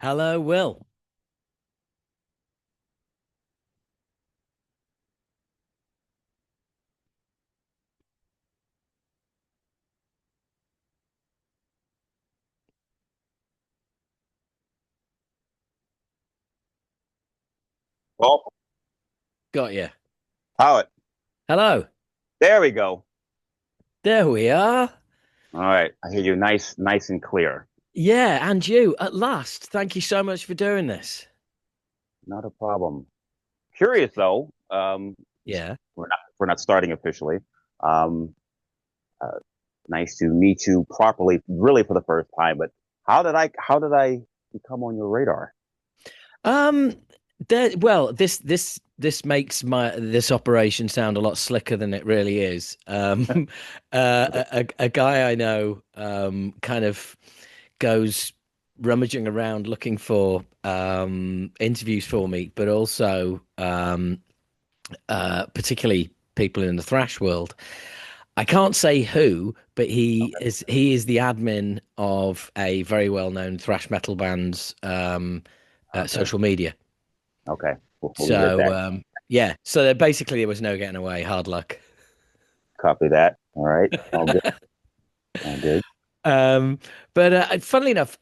Hello, Will. Well, Got you. how it? Hello. There we go. There we are. All right, I hear you nice and clear. Yeah, and you at last. Thank you so much for doing this. Not a problem. Curious though, Yeah. we're not starting officially. Um, uh, nice to meet you properly, really for the first time. But how did I become on your radar? Um, well, this makes my this operation sound a lot slicker than it really is. A guy I know kind of goes rummaging around looking for interviews for me, but also particularly people in the thrash world. I can't say who, but he is the admin of a very well-known thrash metal band's Okay, social media. okay, we'll leave it at So that. yeah, so basically there was no getting away. Hard luck. Copy that. All right, all good, all good. Um, but funnily enough,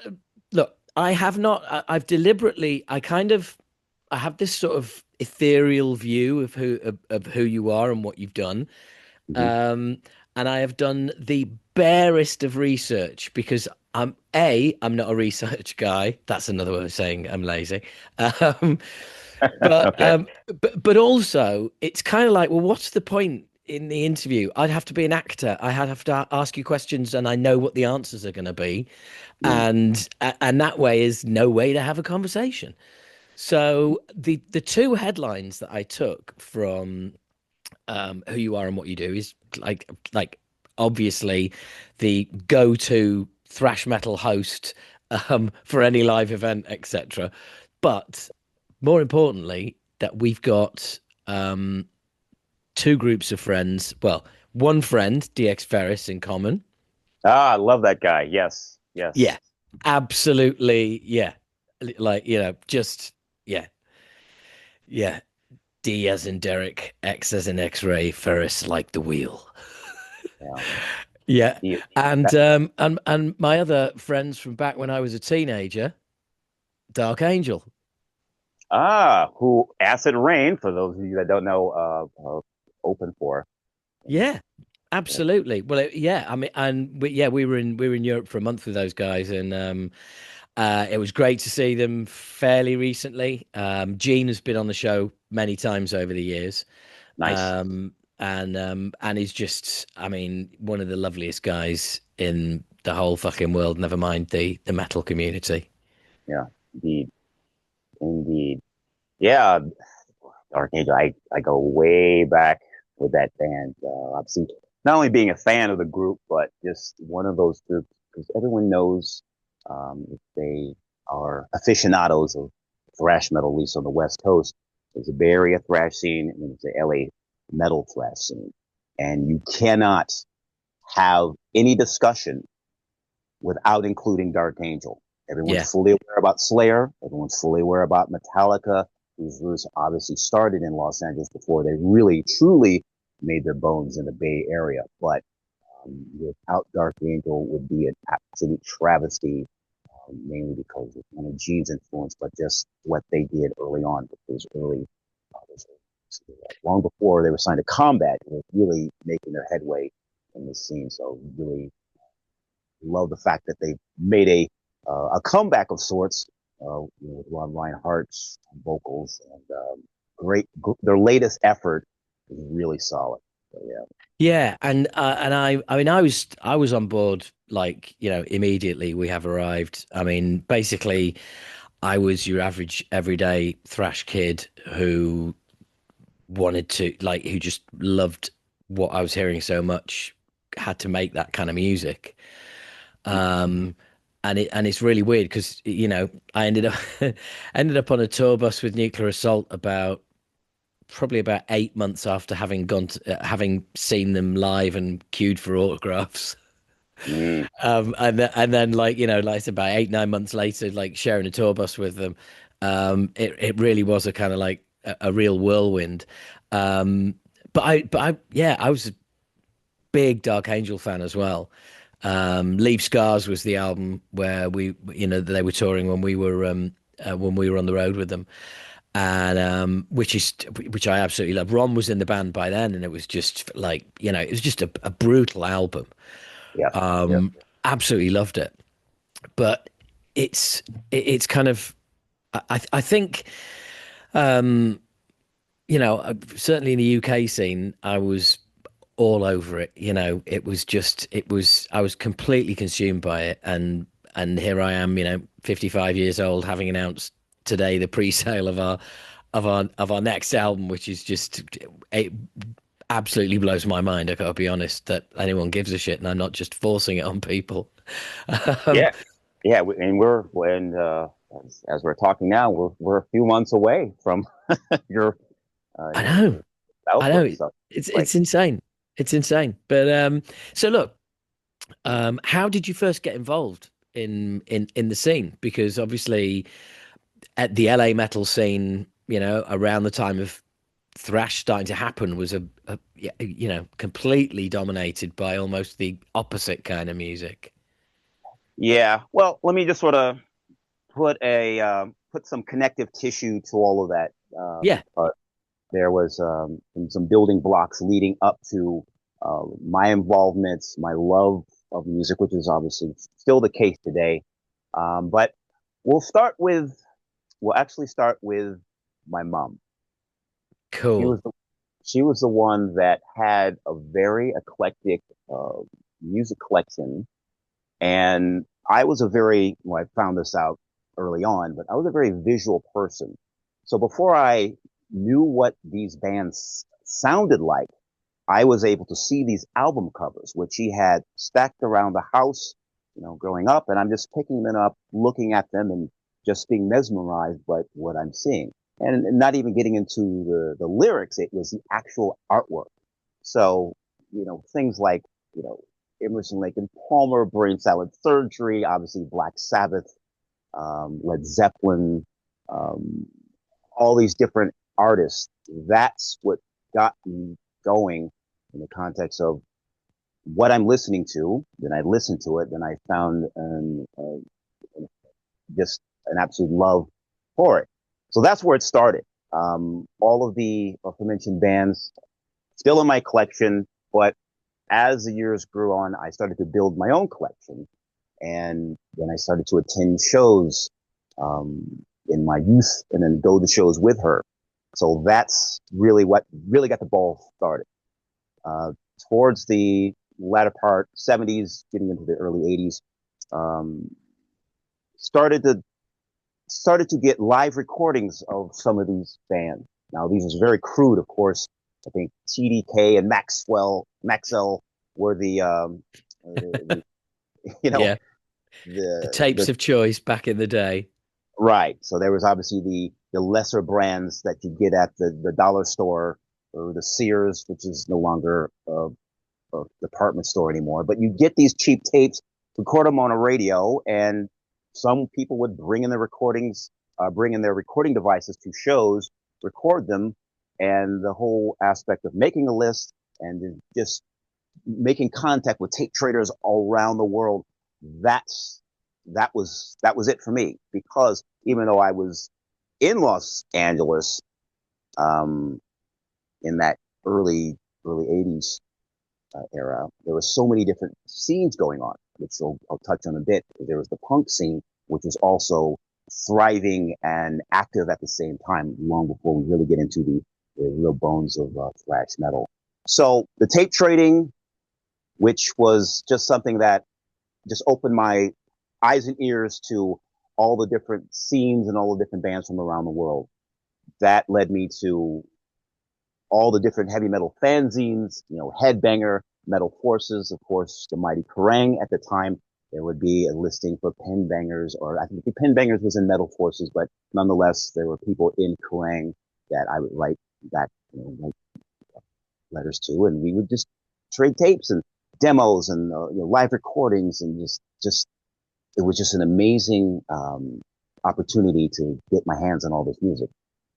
look, I have not. I've deliberately. I have this sort of ethereal view of who you are and what you've done. Hmm. Um, and I have done the barest of research because I'm not a research guy. That's another way of saying I'm lazy. Um, but Okay, but also it's kind of like, well, what's the point in the interview? I'd have to be an actor. I have to ask you questions, and I know what the answers are going to be, mm, and that way is no way to have a conversation. So the two headlines that I took from who you are and what you do is like obviously the go-to thrash metal host for any live event, etc. But more importantly, that we've got two groups of friends. Well, one friend, DX Ferris, in common. I love that guy. Yes, Yeah, yes. absolutely. Yeah, like just yeah, yeah. D as in Derek, X as in X-ray, Ferris like the wheel. Yeah. Yeah. The, And that, my other friends from back when I was a teenager, Dark Angel. who Acid Rain, for those of you that don't know, open for. Yeah, Yeah, absolutely. Well, yeah, I mean, and we were in Europe for a month with those guys, and it was great to see them fairly recently. Gene has been on the show many times over the years, nice. and he's just, I mean, one of the loveliest guys in the whole fucking world. Never mind the metal community. Yeah, indeed, indeed. Yeah, Dark Angel. I go way back with that band. Obviously, not only being a fan of the group, but just one of those groups because everyone knows if they are aficionados of thrash metal, at least on the West Coast. There's a Bay Area thrash scene, and there's the LA metal thrash scene, and you cannot have any discussion without including Dark Angel. Yeah. Everyone's fully aware about Slayer. Everyone's fully aware about Metallica, whose roots obviously started in Los Angeles before they really, truly made their bones in the Bay Area. But without Dark Angel would be an absolute travesty, mainly because of one of Gene's influence, but just what they did early on, because early, long before they were signed to Combat, they were really making their headway in this scene. So really love the fact that they made a comeback of sorts with Ron Reinhardt's vocals and great. Their latest effort is really solid. So, yeah, Yeah, and I mean I was on board like immediately we have arrived. I mean basically I was your average everyday thrash kid who wanted to like who just loved what I was hearing so much, had to make that kind of music. Um and it's really weird because I ended up ended up on a tour bus with Nuclear Assault about probably about 8 months after having having seen them live and queued for autographs. Mm, And then like like I said, about 8 9 months later, like sharing a tour bus with them, it really was a kind of like a real whirlwind. Um, but I yeah, I was a big Dark Angel fan as well. Leave Scars was the album where they were touring when we were on the road with them, and which I absolutely love. Ron was in the band by then, and it was just like it was just a brutal album. yeah, yeah, Absolutely loved it, but it's kind of I think certainly in the UK scene, I was all over it. I was completely consumed by it, and here I am, 55 years old, having announced today the pre-sale of our next album, which is just it absolutely blows my mind. I gotta be honest that anyone gives a shit, and I'm not just forcing it on people. um, yeah, yeah. And as we're talking now, we're a few months away from your I know, your I output. know, So like, it's insane, it's insane. But so look. How did you first get involved in the scene? Because obviously, at the LA metal scene, around the time of thrash starting to happen, was yeah, completely dominated by almost the opposite kind of music. yeah. Well, let me just sort of put some connective tissue to all of that, Yeah, because there was some building blocks leading up to my involvements, my love of music, which is obviously still the case today. But we'll start with, we'll actually start with my mom. She cool. was the, she was the one that had a very eclectic uh, music collection, and I was a very, well, I found this out early on, but I was a very visual person. So before I knew what these bands sounded like, I was able to see these album covers, which he had stacked around the house, growing up, and I'm just picking them up, looking at them, and just being mesmerized by what I'm seeing. And not even getting into the lyrics, it was the actual artwork. So, things like, you know, Emerson, Lake and Palmer, Brain Salad Surgery, obviously Black Sabbath, Led Zeppelin, um, all these different artists. That's what got me going in the context of what I'm listening to. Then I listened to it. Then I found just an absolute love for it. So that's where it started. All of the aforementioned bands still in my collection, but as the years grew on, I started to build my own collection. And then I started to attend shows in my youth and then go to shows with her. So that's really what really got the ball started. Uh, Towards the latter part, 70s, getting into the early 80s, um, started to started to get live recordings of some of these bands. Now, these is very crude, of course. I think TDK and Maxwell were the you know, Yeah, the the tapes of choice back in the day. right. So there was obviously the lesser brands that you get at the dollar store or the Sears, which is no longer a department store anymore. But you get these cheap tapes, record them on a radio, and some people would bring in their recording devices to shows, record them, and the whole aspect of making a list and just making contact with tape traders all around the world. That's that was it for me, because even though I was in Los Angeles um, in that early 80s era, there were so many different scenes going on, which I'll touch on a bit. There was the punk scene, which was also thriving and active at the same time, long before we really get into the real bones of thrash metal. So the tape trading, which was just something that just opened my eyes and ears to all the different scenes and all the different bands from around the world. That led me to all the different heavy metal fanzines, Headbanger, Metal Forces, of course, the Mighty Kerrang! At the time. There would be a listing for Pen Bangers, or I think the Pen Bangers was in Metal Forces, but nonetheless, there were people in Kerrang! That I would write back, write letters to, and we would just trade tapes and demos and live recordings, and just it was just an amazing opportunity to get my hands on all this music,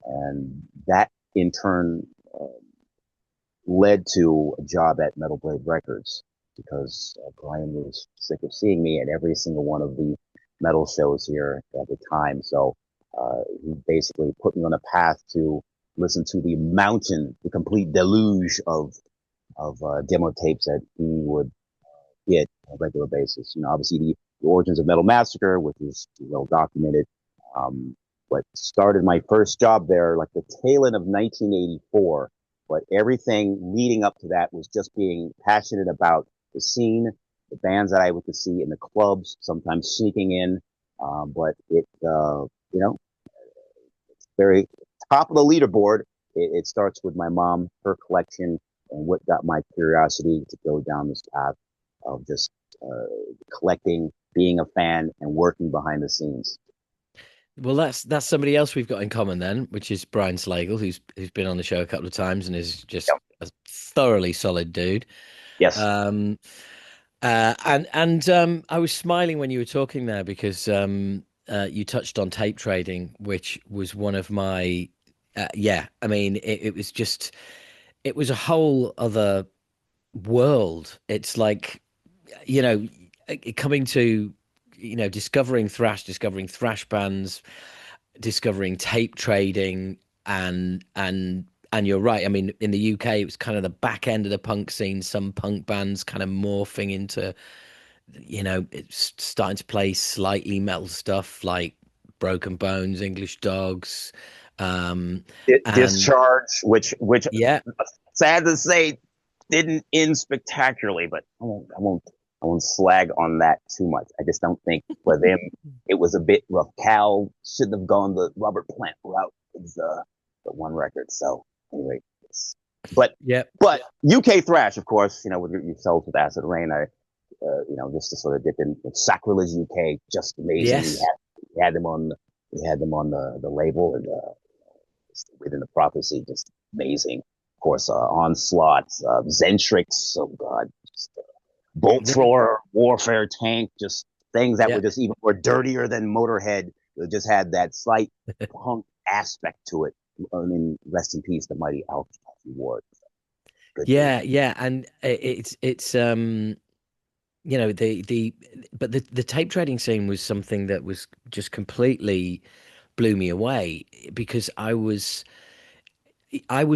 and that in turn led to a job at Metal Blade Records because Brian was sick of seeing me at every single one of the metal shows here at the time. So he basically put me on a path to listen to the mountain, the complete deluge of demo tapes that he would get on a regular basis. Obviously the origins of Metal Massacre, which is well documented. Um, but started my first job there like the tail end of 1984. But everything leading up to that was just being passionate about the scene, the bands that I would see in the clubs, sometimes sneaking in. But very top of the leaderboard. It starts with my mom, her collection, and what got my curiosity to go down this path of just collecting, being a fan, and working behind the scenes. Well, that's somebody else we've got in common then, which is Brian Slagle, who's been on the show a couple of times and is just Yep. a thoroughly solid dude. Yes. Um, I was smiling when you were talking there because you touched on tape trading, which was one of my yeah. I mean, it was just it was a whole other world. It's like you know coming to discovering thrash bands, discovering tape trading, and you're right. I mean, in the UK, it was kind of the back end of the punk scene. Some punk bands kind of morphing into it's starting to play slightly metal stuff like Broken Bones, English Dogs, um, and Discharge, which yeah, sad to say didn't end spectacularly, but I won't slag on that too much. I just don't think for them it was a bit rough. Cal shouldn't have gone the Robert Plant route with the one record. So anyway, but yeah, but UK thrash, of course, with yourself with Acid Rain, just to sort of dip in with Sacrilege UK, just amazing. yes, We had them on the label, and within the prophecy, just amazing. Of course, Onslaught, Zentrix, oh god, just, Bolt yeah, Thrower, Warfare Tank, just things that yeah. were just even more dirtier than Motorhead. It just had that slight punk aspect to it. I mean, rest in peace, the mighty Alfie Ward. Good dude. Yeah, and it's the but the tape trading scene was something that was just completely blew me away because I was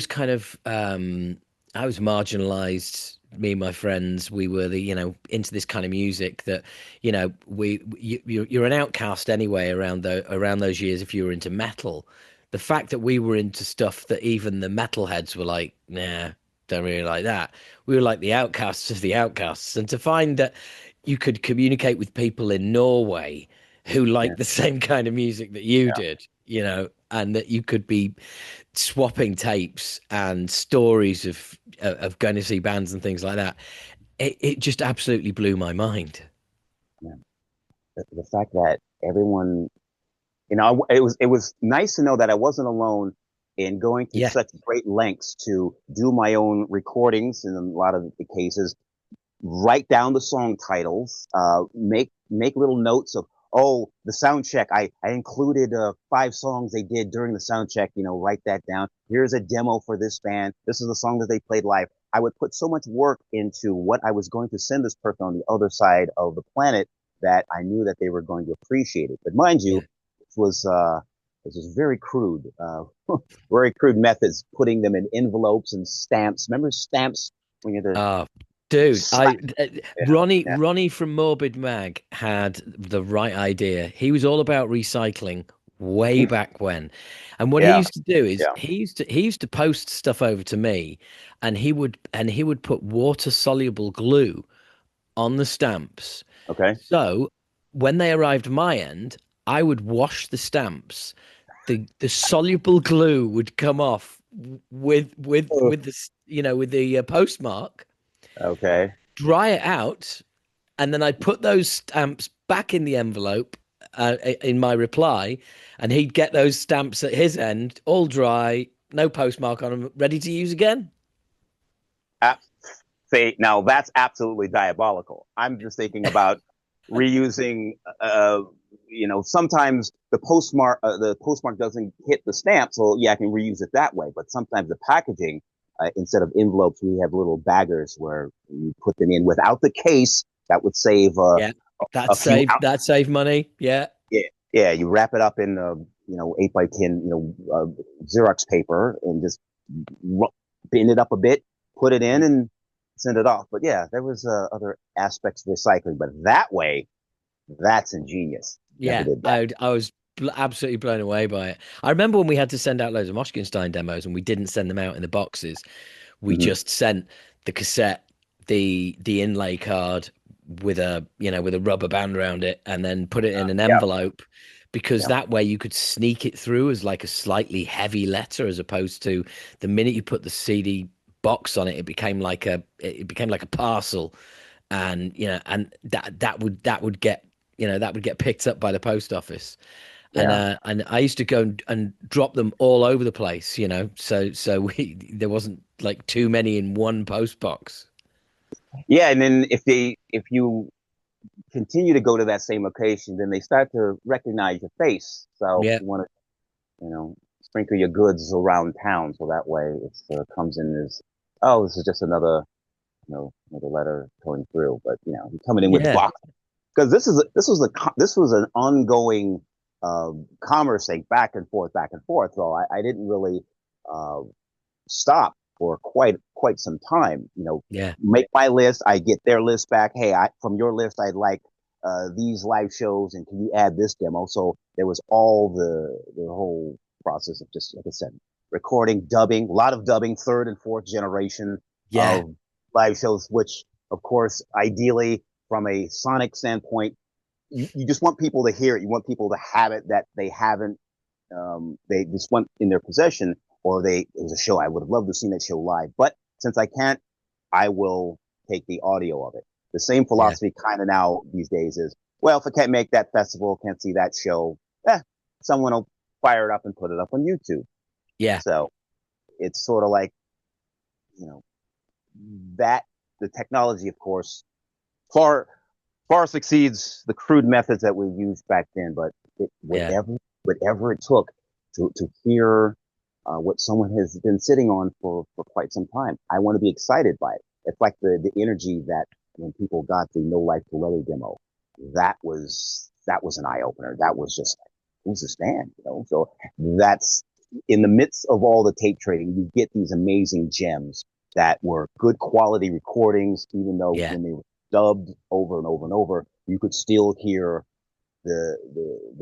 kind of I was marginalized. Me and my friends, we were into this kind of music that you're an outcast anyway around those years if you were into metal. The fact that we were into stuff that even the metalheads were like, nah, don't really like that. We were like the outcasts of the outcasts, and to find that you could communicate with people in Norway who Yeah, liked the same kind of music that you did, and that you could be swapping tapes and stories of going to see bands and things like that. It just absolutely blew my mind. yeah. The fact that everyone, it was nice to know that I wasn't alone in going to Yeah, such great lengths to do my own recordings in a lot of the cases, write down the song titles, make little notes of, the sound check. I included 5 songs they did during the sound check. Write that down. Here's a demo for this band. This is the song that they played live. I would put so much work into what I was going to send this person on the other side of the planet that I knew that they were going to appreciate it. But mind you, yeah. this was very crude, very crude methods, putting them in envelopes and stamps. Remember stamps when you had to Oh, dude, slap? Yeah, Ronnie from Morbid Mag had the right idea. He was all about recycling way yeah, back when. And what he yeah, used to do is yeah. he used to post stuff over to me and he would put water soluble glue on the stamps. Okay. So when they arrived my end, I would wash the stamps. The soluble glue would come off Ugh. with with the postmark, Okay. dry it out, and then I'd put those stamps back in the envelope in my reply, and he'd get those stamps at his end, all dry, no postmark on them, ready to use again. say now that's absolutely diabolical. I'm just thinking about reusing. Sometimes the postmark doesn't hit the stamp, so yeah, I can reuse it that way. But sometimes the packaging, instead of envelopes, we have little baggers where you put them in without the case. That would save Yeah, a few. that saved money. Yeah, Yeah, yeah. You wrap it up in 8 by 10 Xerox paper and just bend it up a bit, put it in, and send it off. But yeah, there was other aspects of recycling, but that way, that's ingenious. Never yeah. did that. I was absolutely blown away by it. I remember when we had to send out loads of Moshkinstein demos and we didn't send them out in the boxes. We Hmm. just sent the cassette, the inlay card with a rubber band around it, and then put it in an Yeah, envelope, because yeah, that way you could sneak it through as like a slightly heavy letter, as opposed to the minute you put the CD box on it, it became like a parcel, and and that would get picked up by the post office. And yeah. I used to go and drop them all over the place, so there wasn't like too many in one post box. Yeah, and then if you continue to go to that same location, then they start to recognize your face. So Yeah, you want to, sprinkle your goods around town, so that way it comes in as, oh, this is just another letter going through. But you're coming in with yeah, box, because this was an ongoing commerce thing, back and forth, back and forth. So I didn't really uh, stop for quite some time. yeah, Make my list, I get their list back. Hey, from your list, I'd like these live shows, and can you add this demo? So there was all the whole process of, just like I said, recording, dubbing, a lot of dubbing, third and fourth generation yeah, of live shows, which of course, ideally, from a sonic standpoint, you just want people to hear it. You want people to have it that they haven't, they just want in their possession, or it was a show I would have loved to have seen that show live. But since I can't, I will take the audio of it. The same yeah, philosophy kind of now these days is, well, if I can't make that festival, can't see that show, someone will fire it up and put it up on YouTube. yeah, So it's sort of like, you know, that the technology, of course, far far succeeds the crude methods that we used back then. But yeah, whatever it took to hear what someone has been sitting on for quite some time, I want to be excited by it. It's like the energy that when people got the No Life to Leather demo, that was an eye opener. That was just like, who's this band? So that's in the midst of all the tape trading, you get these amazing gems that were good quality recordings, even though yeah, when they were dubbed over and over and over, you could still hear the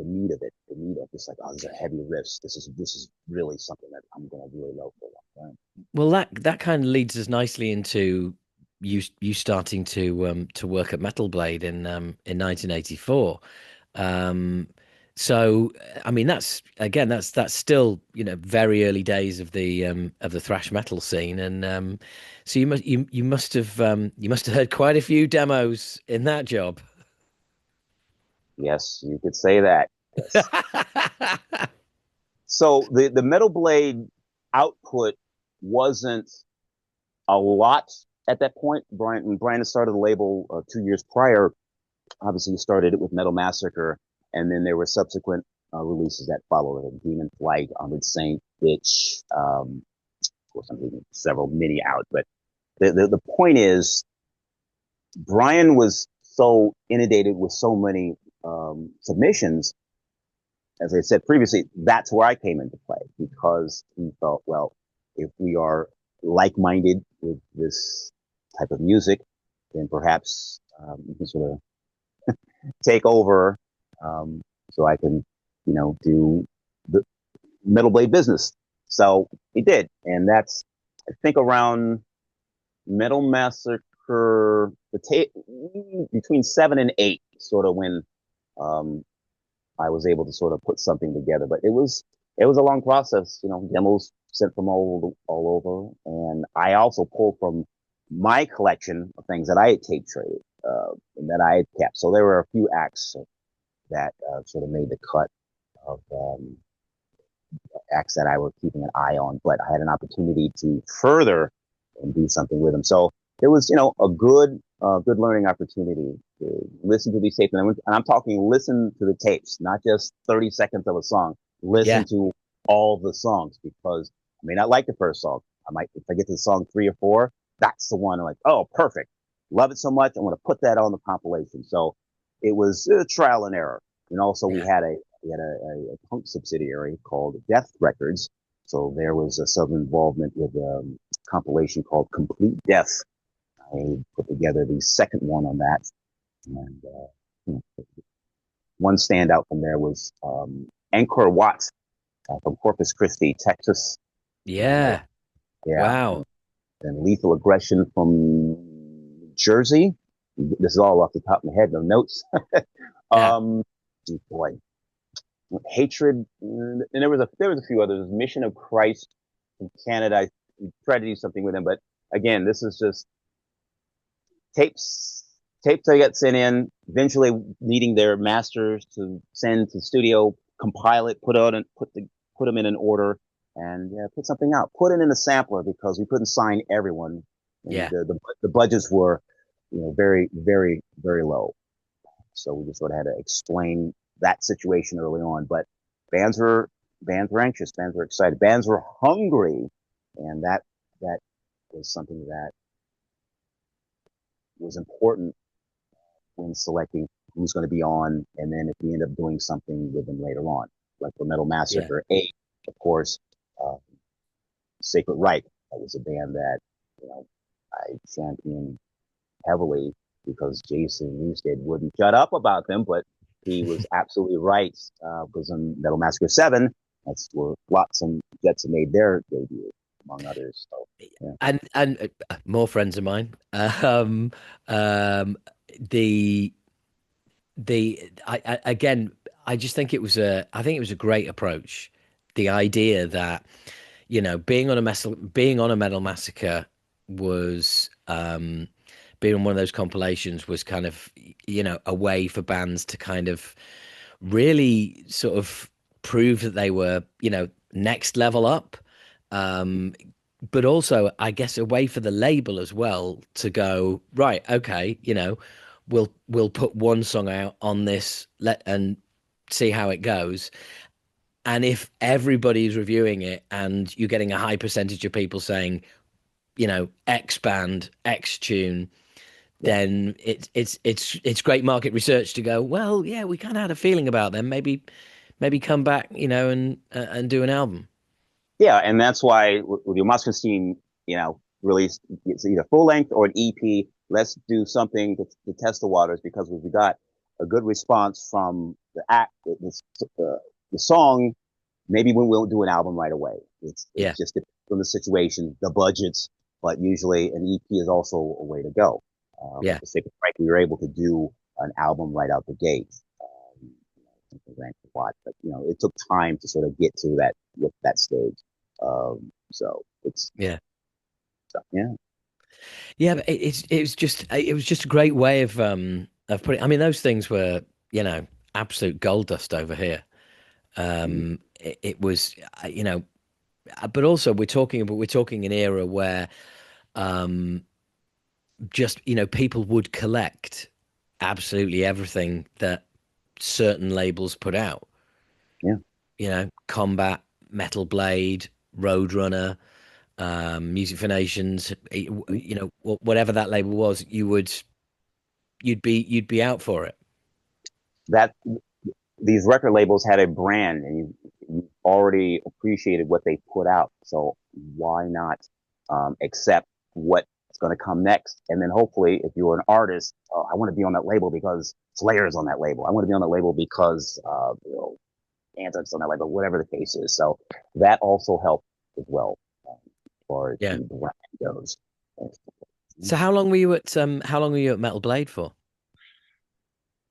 meat of it, the meat of just like, oh, these are heavy riffs. This is really something that I'm gonna really love for a long time. well, that kind of leads us nicely into you starting to work at Metal Blade in 1984. um so I mean, that's still, very early days of the thrash metal scene. And so you must have heard quite a few demos in that job. Yes, you could say that. Yes. So the Metal Blade output wasn't a lot at that point. When Brian started the label 2 years prior, obviously he started it with Metal Massacre, and then there were subsequent releases that followed it. Demon Flight, Armored Saint, Bitch. Of course, I'm leaving several mini out, but the point is, Brian was so inundated with so many submissions. As I said previously, that's where I came into play, because he felt, well, if we are like-minded with this type of music, then perhaps you can sort of take over, so I can, do the Metal Blade business. So he did, and that's, I think, around Metal Massacre between 7 and 8, sort of when um, I was able to sort of put something together. But it was a long process, demos sent from all over, and I also pulled from my collection of things that I had tape traded, and that I had kept. So there were a few acts that sort of made the cut of accent I was keeping an eye on, but I had an opportunity to further and do something with them. So it was, a good learning opportunity to listen to these tapes. And I'm talking listen to the tapes, not just 30 seconds of a song. Yeah, Listen to all the songs because I may not like the first song. I might, if I get to the song 3 or 4, that's the one I'm like, oh, perfect. Love it so much. I'm going to put that on the compilation. So it was trial and error. And also yeah, we had a punk subsidiary called Death Records. So there was some involvement with a compilation called Complete Death. I put together the second one on that. And one standout from there was Angkor Wat from Corpus Christi, Texas. And yeah. yeah, Wow. and Lethal Aggression from Jersey. This is all off the top of my head, no notes. Yeah, um, boy, Hatred, and there was a few others. Mission of Christ from Canada. I tried to do something with them, but again, this is just tapes tapes I got sent in, eventually needing their masters to send to the studio, compile it, put them in an order, and put something out. Put it in a sampler because we couldn't sign everyone, and yeah, the budgets were, very very very low. So we just sort of had to explain that situation early on. But bands were bands were anxious, bands were excited, bands were hungry, and that was something that was important when selecting who's going to be on, and then if we end up doing something with them later on, like for Metal yeah. Massacre 8, of course, uh, Sacred Reich. That was a band that I championed heavily because Jason Newsted wouldn't shut up about them, but he was absolutely right because in Metal Massacre 7, that's where Flotsam Jetsam made their debut, among others. So, yeah. And more friends of mine. Um, the again, I just think I think it was a great approach. The idea that, being on a Metal Massacre was, being on one of those compilations was kind of, a way for bands to kind of really sort of prove that they were, next level up. Um, but also, I guess, a way for the label as well to go, right, okay, we'll put one song out on this and see how it goes. And if everybody's reviewing it and you're getting a high percentage of people saying, X band, X tune, Yeah. then it's great market research to go, well, yeah, we kind of had a feeling about them. Maybe come back, and do an album. Yeah, and that's why with your Muskenstein, release it's either full length or an EP. Let's do something to test the waters because we got a good response from the song. Maybe we won't do an album right away. It's Yeah, just depends on the situation, the budgets, but usually an EP is also a way to go. But yeah, for sake of Frank, we were able to do an album right out the gate. Something Grant to watch, but it took time to sort of get to that stage. So it's yeah. yeah, Yeah, but it was just a great way of putting. I mean, those things were, absolute gold dust over here. It was, but also we're talking an era where, um just, people would collect absolutely everything that certain labels put out. yeah. Combat, Metal Blade, Roadrunner, Music for Nations, whatever that label was, you'd be out for it. That these record labels had a brand, and you already appreciated what they put out. So why not accept what's going to come next? And then hopefully, if you're an artist, I want to be on that label because Slayer is on that label. I want to be on that label because Anthrax on that label, whatever the case is. So that also helped as well, as far as Yeah. the brand goes. So how long were you at Metal Blade for?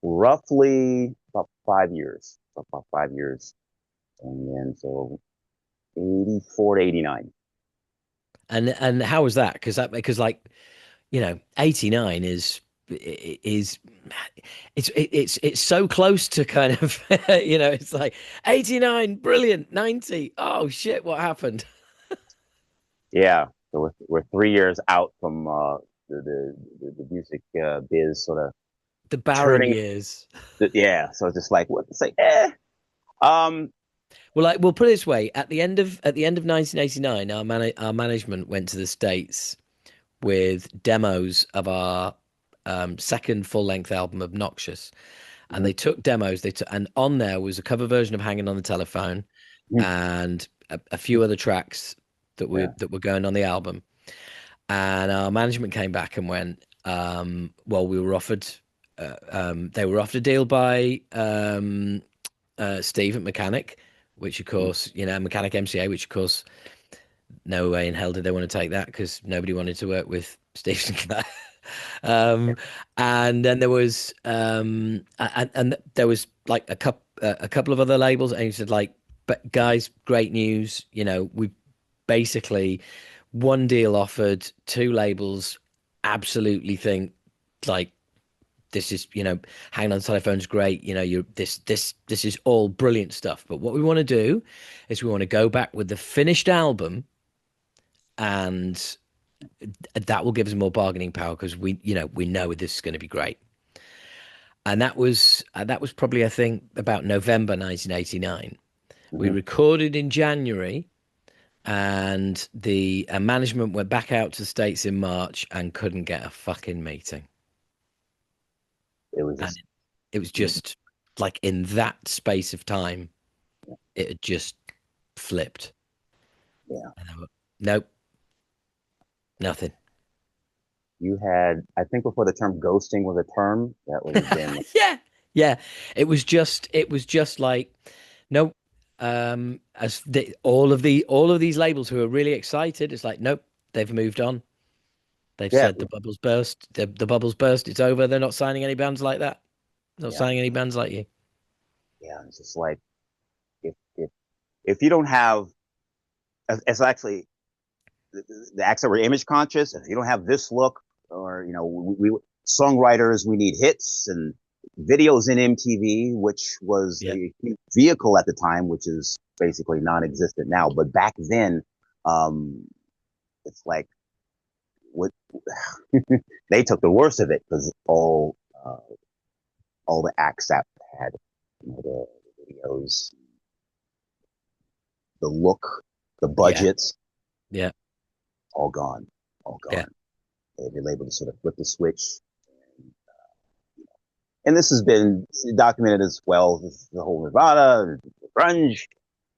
Roughly about 5 years. About 5 years. And then so 84 to 89. And how was that? Because like, 89 is it's so close to kind of, it's like 89, brilliant, 90. Oh shit, what happened? Yeah. So we're 3 years out from the music biz sort of The barren turning. years. Yeah, so just like what say, eh. Um, Well, like we'll put it this way: at the end of 1989, our management went to the States with demos of our second full length album, Obnoxious, and mhm, they took demos. And on there was a cover version of Hanging on the Telephone mhm, and a few other tracks yeah, that were going on the album. And our management came back and went, well, we were offered. They were offered a deal by Steve at Mechanic, which of mhm, course, Mechanic MCA, which of course, no way in hell did they want to take that because nobody wanted to work with Steve Sinclair. yeah, um, and then there was, and there was like a couple of other labels, and he said like, but guys, great news. We basically one deal offered, two labels absolutely think like this is, hanging on the telephone's great. You're this is all brilliant stuff. But what we want to do is we want to go back with the finished album, and that will give us more bargaining power because we know this is going to be great. And that was probably I think about November 1989. We mhm. recorded in January, and the management went back out to the States in March and couldn't get a fucking meeting. It was And just, it was just like in that space of time, it had just flipped. yeah. And I went, nope, nothing. You had, I think, before the term ghosting was a term, that would have been, Yeah, yeah. It was just like, nope. All of these labels who are really excited, it's like, nope, they've moved on. They've yeah, said the bubbles burst. The bubbles burst. It's over. They're not signing any bands like that. Not yeah, signing any bands like you. yeah. It's just like if if if you don't have, it's actually the acts that were image conscious. If you don't have this look, or we songwriters, we need hits and videos in MTV, which was Yeah, a vehicle at the time, which is basically non-existent now. But back then, um, it's like what they took the worst of it because all the acts that had the videos, the look, the yeah, budgets, yeah, all gone, all yeah, gone. They've been able to sort of flip the switch. And this has been documented as well. This is the whole Nirvana, grunge,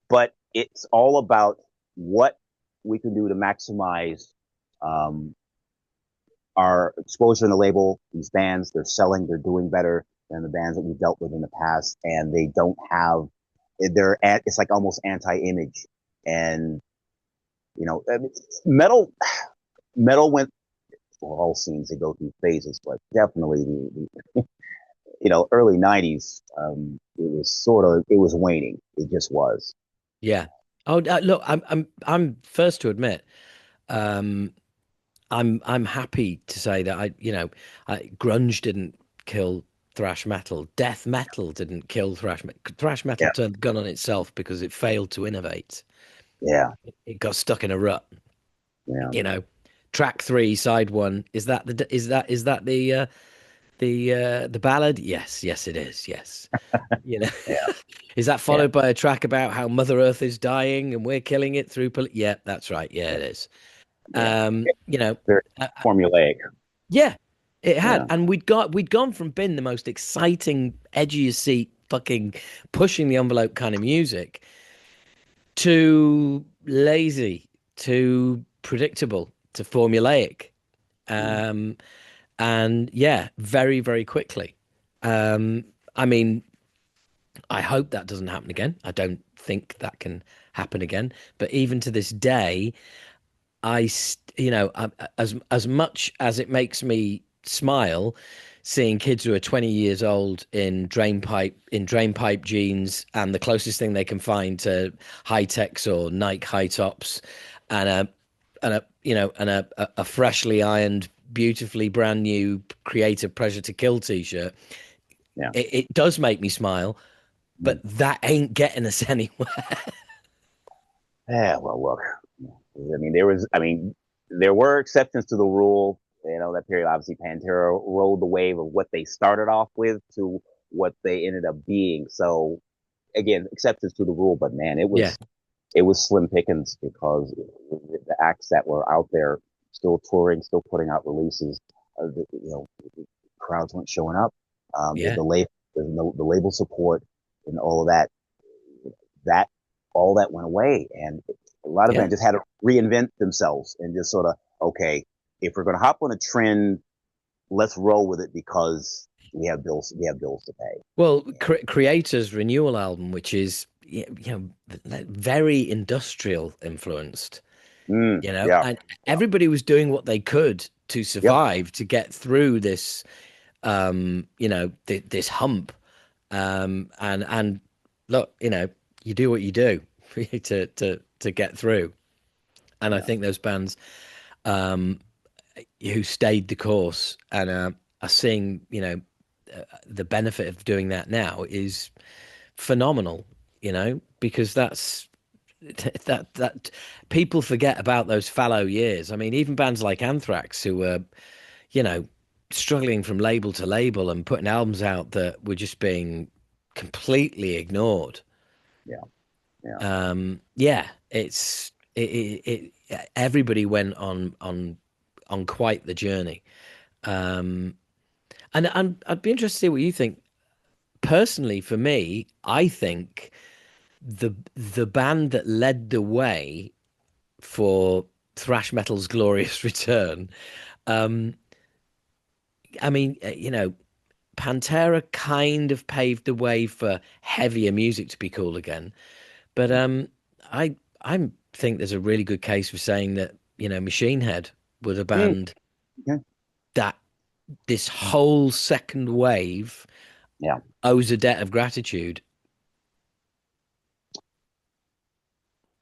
but it's all about what we can do to maximize um, our exposure in the label. These bands, they're selling, they're doing better than the bands that we dealt with in the past, and they don't have. It's like almost anti-image, and metal. Metal went well, all scenes they go through phases, but definitely early '90s. It was waning. It just was. yeah. Oh, look, I'm first to admit, um, I'm happy to say that grunge didn't kill thrash metal. Death metal didn't kill thrash metal. Thrash metal Yeah, turned the gun on itself because it failed to innovate. yeah, It got stuck in a rut. yeah, You know, track three, side one. Is that the ballad? Yes, yes, it is. Yes. You know, yeah, is that yeah, followed by a track about how Mother Earth is dying and we're killing it through? Yeah, that's right. Yeah, yeah, it is. yeah. Um, you know, Very formulaic. yeah, it had, Yeah, and we'd gone from being the most exciting, edgy of seat, fucking pushing the envelope kind of music to lazy, to predictable, to formulaic, mm, um, and yeah, very, very quickly. Um, I mean, I hope that doesn't happen again. I don't think that can happen again. But even to this day, as much as it makes me smile, seeing kids who are 20 years old in drain pipe jeans and the closest thing they can find to high techs or Nike high tops, and a freshly ironed, beautifully brand new Creative Pleasure to Kill t-shirt. yeah. It does make me smile, but Mm. that ain't getting us anywhere. Yeah, well, look. I mean, there were exceptions to the rule. that period. Obviously, Pantera rode the wave of what they started off with to what they ended up being. So again, exceptions to the rule, but man, Yeah, it was slim pickings because the acts that were out there still touring, still putting out releases, crowds weren't showing up. yeah, The label support and all of that all that went away, and a lot of yeah. bands just had to reinvent themselves and just sort of, okay, if we're going to hop on a trend, let's roll with it because we have bills to pay. Well, Creator's renewal album, which is very industrial influenced, Yeah, and yeah, everybody was doing what they could to yep, survive to get through this, this hump. And look, you do what you do to get through. And I yeah, think those bands who stayed the course and are seeing, the benefit of doing that now is phenomenal, because that people forget about those fallow years. I mean, even bands like Anthrax, who were, you know, struggling from label to label and putting albums out that were just being completely ignored. yeah, yeah. Yeah, everybody went on quite the journey. And I'd be interested to see what you think. Personally, for me, I think the band that led the way for thrash metal's glorious return. I mean, Pantera kind of paved the way for heavier music to be cool again, but I think there's a really good case for saying that Machine Head was a Mm, band okay. that this whole second wave Yeah. owes a debt of gratitude.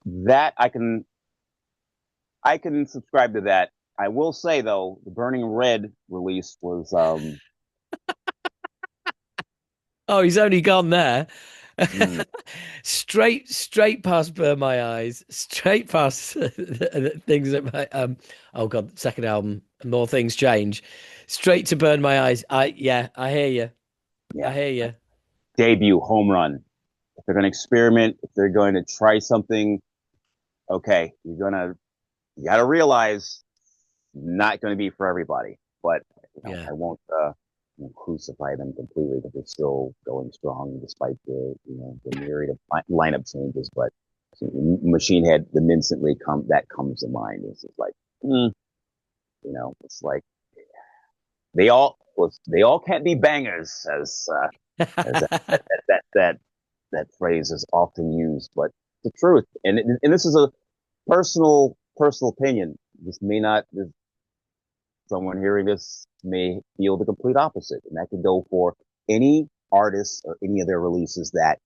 That I can subscribe to that. I will say though, the Burning Red release was Oh, he's only gone there. mm, Straight past Burn My Eyes, straight past things that my oh God, second album, More Things Change, straight to Burn My Eyes. I hear you. I yeah, hear you. debut home run. If they're going to experiment, if they're going to try something, okay, you got to realize not going to be for everybody. But Yeah. I won't crucify them completely because they're still going strong despite the myriad of lineup changes. But Machine Head, the instantly that comes to mind. It's just like, mm, it's like they all can't be bangers as that phrase is often used, but the truth. And this is a personal opinion. This may not. Someone hearing this may feel the complete opposite, and that could go for any artist or any of their releases that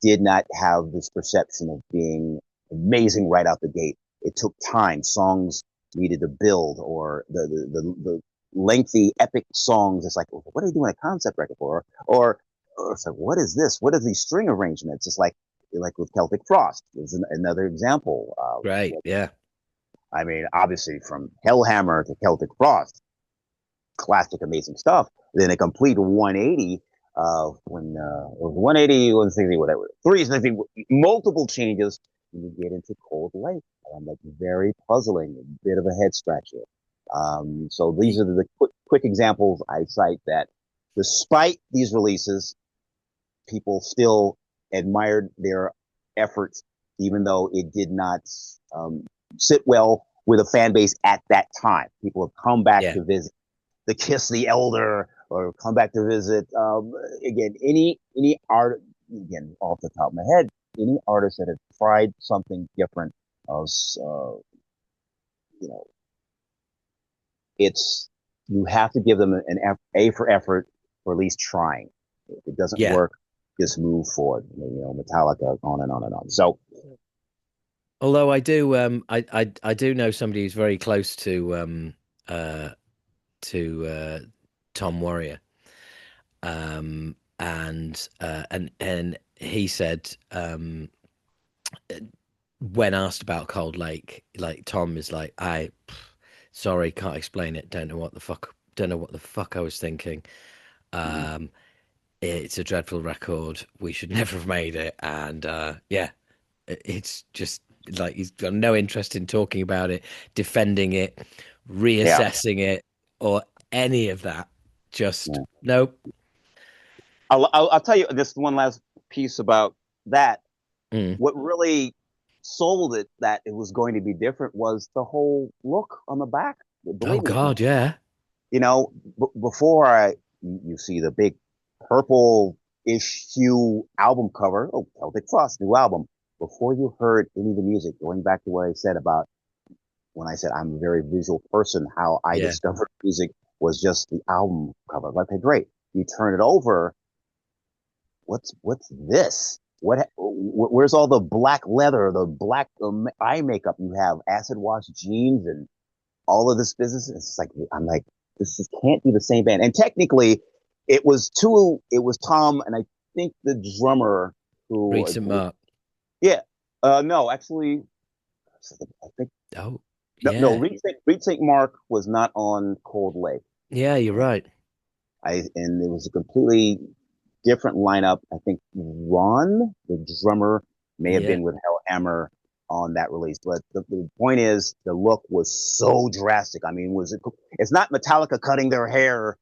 did not have this perception of being amazing right out the gate. It took time. Songs needed to build, or the lengthy epic songs. It's like, what are you doing a concept record for? Or it's like, what is this? What are these string arrangements? It's like with Celtic Frost is another example. Great. Yeah. I mean, obviously from Hellhammer to Celtic Frost, classic, amazing stuff. Then a complete 180 when 180, 160, whatever, 360, multiple changes. When you get into Cold Lake, like very puzzling, a bit of a head scratcher. So these Y- are the quick examples I cite that, despite these releases, people still admired their efforts, even though it did not um, sit well with a fan base at that time. People have come back Yeah. to visit the Kiss the Elder, or come back to visit again any art, again off the top of my head, any artist that has tried something different. You know, it's you have to give them A for effort, for at least trying. If it doesn't Yeah. work, just move forward. Metallica, on and on and on. So Although I do know somebody who's very close uh to Tom Warrior. And he said, when asked about Cold Lake, like Tom is like, Sorry, can't explain it. Don't know what the fuck I was thinking. Mhm. Um, it's a dreadful record. We should never have made it. And yeah, it's just like he's got no interest in talking about it, defending it, Yeah, reassessing it, or any of that. Just yeah. nope. I'll tell you this one last piece about that. Mm. What really sold it that it was going to be different was the whole look on the back. Oh Believe me, God, yeah, you know, before you see the big purple-ish hue album cover, oh, Celtic Frost, new album. Before you heard any of the music, going back to what I said about when I said I'm a very visual person, how I yeah, discovered music was just the album cover. Like, okay, great. You turn it over, what's this? Where's all the black leather, the black eye makeup? You have acid wash jeans and all of this business. It's like I'm like can't be the same band. And technically, it was Tom and I think the drummer who recent mark. yeah no actually I think Oh no yeah, Reed St. Mark was not on Cold Lake. yeah, you're right. And it was a completely different lineup. I think Ron, the drummer, may have Yeah, been with Hellhammer on that release. But the point is, the look was so drastic. I mean, it's not Metallica cutting their hair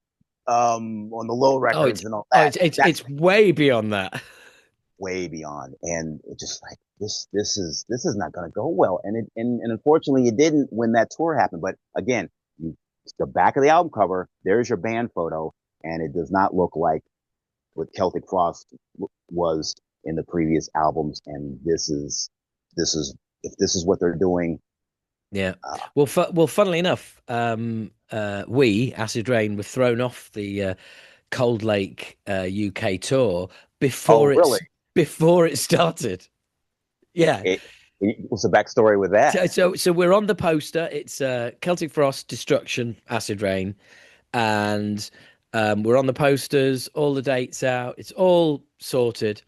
on the low oh, records and all oh, that. That's it's way beyond that. way beyond. And it just like this is not going to go well. And unfortunately, it didn't when that tour happened. But again, you, the back of the album cover, there's your band photo, and it does not look like what Celtic Frost was in the previous albums, and this is if this is what they're doing. Yeah. Uh, Well, funnily enough, we Acid Rain were thrown off the Cold Lake UK tour oh, before really? before it started. Yeah. It, what's the backstory with that? So we're on the poster. It's Celtic Frost, Destruction, Acid Rain, and we're on the posters. All the dates out. It's all sorted.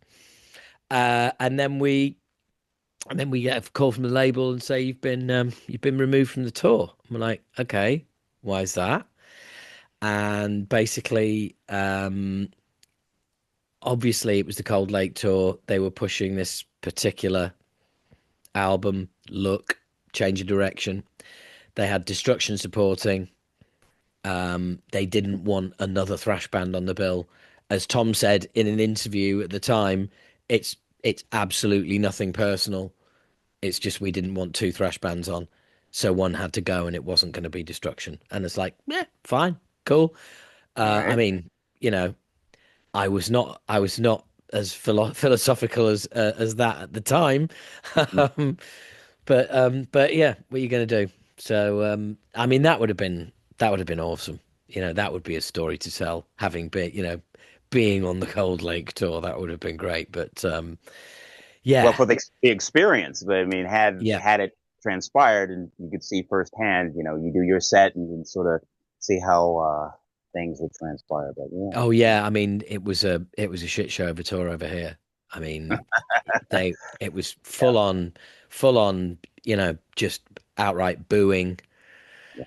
And then we get a call from the label and say you've been removed from the tour. I'm like, okay, why is that? And basically, obviously, it was the Cold Lake tour. They were pushing this particular album look, change of direction. They had Destruction supporting. They didn't want another thrash band on the bill. As Tom said in an interview at the time, it's it's absolutely nothing personal. It's just we didn't want two thrash bands on, so one had to go, and it wasn't going to be Destruction. And it's like, yeah, fine, cool. All I right. mean, you know, I was not as philosophical as that at the time, um, but yeah, what are you going to do? So, I mean, that would have been awesome. You know, that would be a story to tell. Having been, you know, being on the Cold Lake tour, that would have been great. But Well, yeah, for the experience, but I mean, yeah. had it transpired, and you could see firsthand, you know, you do your set and you can sort of see how things would transpire. But yeah, Oh yeah, I mean it was a shit show of a tour over here. I mean it was yeah, full on, you know, just outright booing. yeah.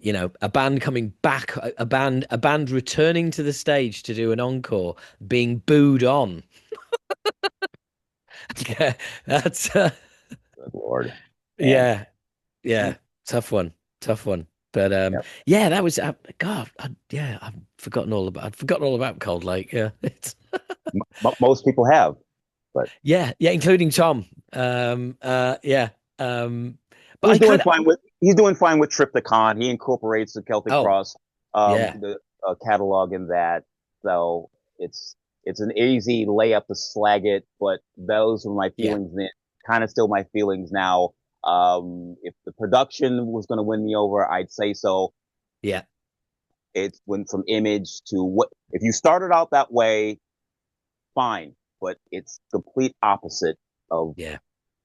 You know, a band coming back, a band returning to the stage to do an encore, being booed on. Yeah, that's Good Lord, man. yeah, yeah, tough one, tough one. But Yeah. yeah, that was God, yeah, I'd forgotten all about Cold Lake. Yeah, it's. Most people have, but Yeah, yeah, including Tom. Yeah. But I kind of, he's doing fine with Triptychon. He incorporates the Celtic oh, Cross yeah, the catalog in that, so it's it's an easy layup to slag it. But those were my yeah, feelings then, kind of still my feelings now. If the production was going to win me over, I'd say so. yeah, It went from image to what if you started out that way, fine, but it's complete opposite of yeah.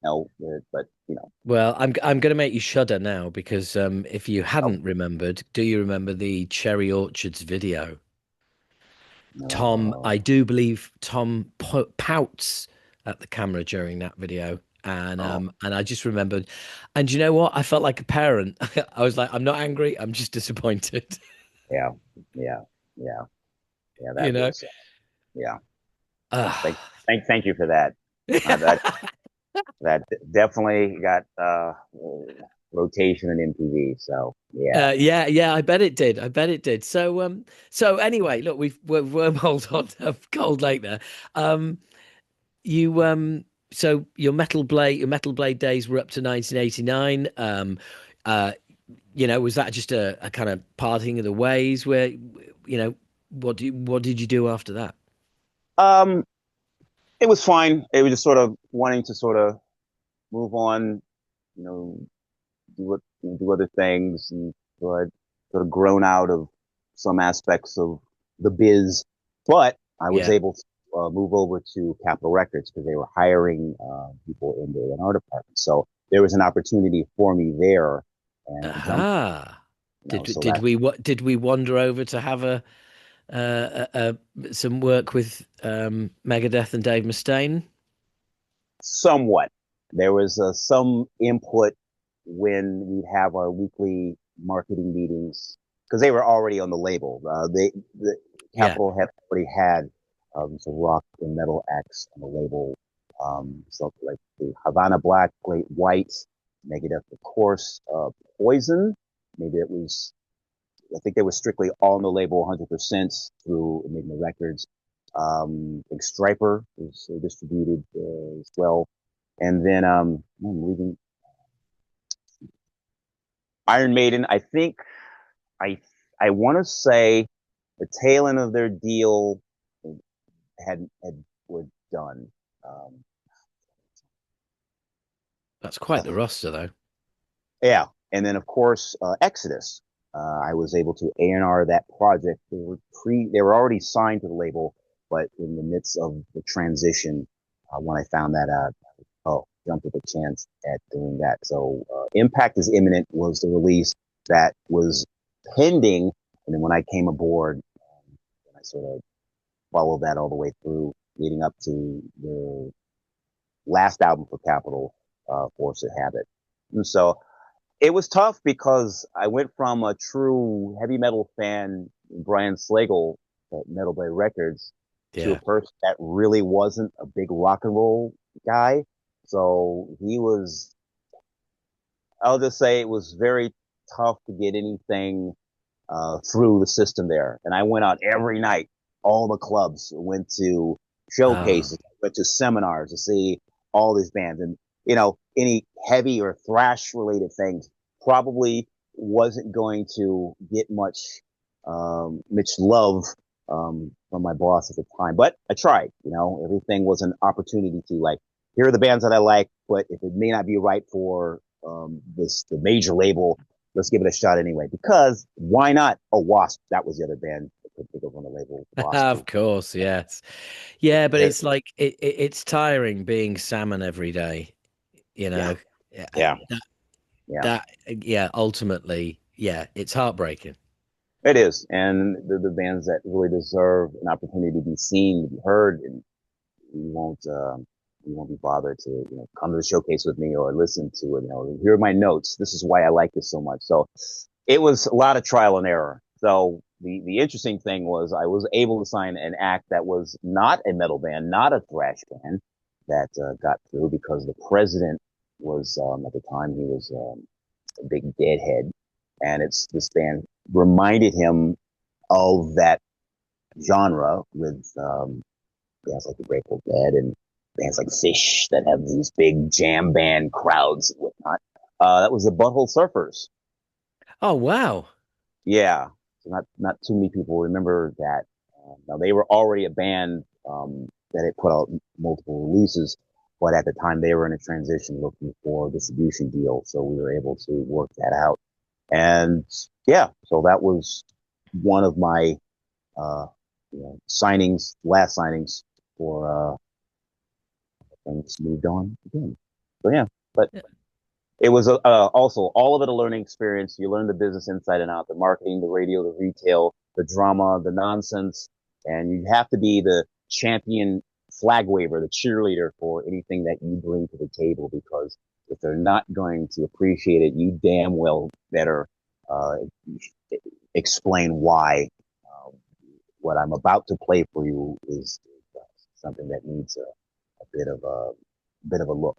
but you know. Well, I'm going to make you shudder now because if you hadn't remembered, do you remember the Cherry Orchards video? Tom, Uh, I do believe Tom pouts at the camera during that video. Oh, and I just remembered, and you know what? I felt like a parent. I was like, I'm not angry. I'm just disappointed. yeah, yeah, yeah, yeah. You That know. was, yeah. Ah. Thank you for that. That that definitely got rotation in MTV. So yeah. Yeah, yeah, I bet it did. I bet it did. So anyway, look, we've wormholed on Cold Lake there. Um, you so your Metal Blade days were up to 1989. Uh, was that just a kind of parting of the ways where, what did you do after that? Um, it was fine. It was just sort of wanting to sort of move on, you know, do other things, and so I'd sort of grown out of some aspects of the biz, but I was Yeah. able to move over to Capitol Records because they were hiring people in the A&R department. So there was an opportunity for me there, and I jumped. Aha. So Did that we wander over to have some work with Megadeth and Dave Mustaine? somewhat there was some input when we'd have our weekly marketing meetings because they were already on the label. The Yeah. Capitol had already had some rock and metal acts on the label. So like the Havana Black, Great White, Megadeth, of course, Poison. Maybe it was. I think they were strictly on the label 100% through Enigma Records. I think Striper was distributed as well. And then I'm leaving Iron Maiden. I think I I want to say the tail end of their deal had was done. Um, That's quite the roster, though. yeah, and then of course Exodus. I was able to A&R that project. They were already signed to the label, but in the midst of the transition, when I found that out, oh, jumped at the chance at doing that. So Impact is Imminent was the release that was pending, and then when I came aboard, I sort of followed that all the way through, leading up to the last album for Capitol, Force of Habit. And so it was tough because I went from a true heavy metal fan, Brian Slagle at Metal Blade Records, to a Yeah. person that really wasn't a big rock and roll guy. So he was, I'll just say it was very tough to get anything through the system there. And I went out every night, all the clubs, went to Ah. showcases, went to seminars to see all these bands. And, any heavy or thrash related things probably wasn't going to get much love from my boss at the time. But I tried, everything was an opportunity to like, here are the bands that I like, but if it may not be right for the major label, let's give it a shot anyway. Because why not? Oh, Wasp. That was the other band I could think of on the label. Wasp. Of course, yes. Yeah, but Yeah, it's like it's tiring being salmon every day, you yeah, know. Yeah, yeah. that Yeah. that yeah, ultimately, yeah, it's heartbreaking. It is, and the bands that really deserve an opportunity to be seen, to be heard, and you won't be bothered to come to the showcase with me or listen to it. Here are my notes. This is why I like this so much. So it was a lot of trial and error. So the interesting thing was I was able to sign an act that was not a metal band, not a thrash band that got through because the president was at the time he was a big deadhead, and it's this band reminded him of that genre with bands like the Grateful Dead and bands like Fish that have these big jam band crowds and whatnot. That was the Butthole Surfers. Oh, wow. Yeah, so not too many people remember that. Now they were already a band that had put out multiple releases, but at the time they were in a transition looking for a distribution deal, so we were able to work that out. And yeah, so that was one of my uh, signings, last signings for things moved on again. So yeah, but it was also all of it a learning experience. You learn the business inside and out, the marketing, the radio, the retail, the drama, the nonsense, and you have to be the champion flag waver, the cheerleader for anything that you bring to the table, because if they're not going to appreciate it, you damn well better uh, explain why what I'm about to play for you is something that needs a bit of a look.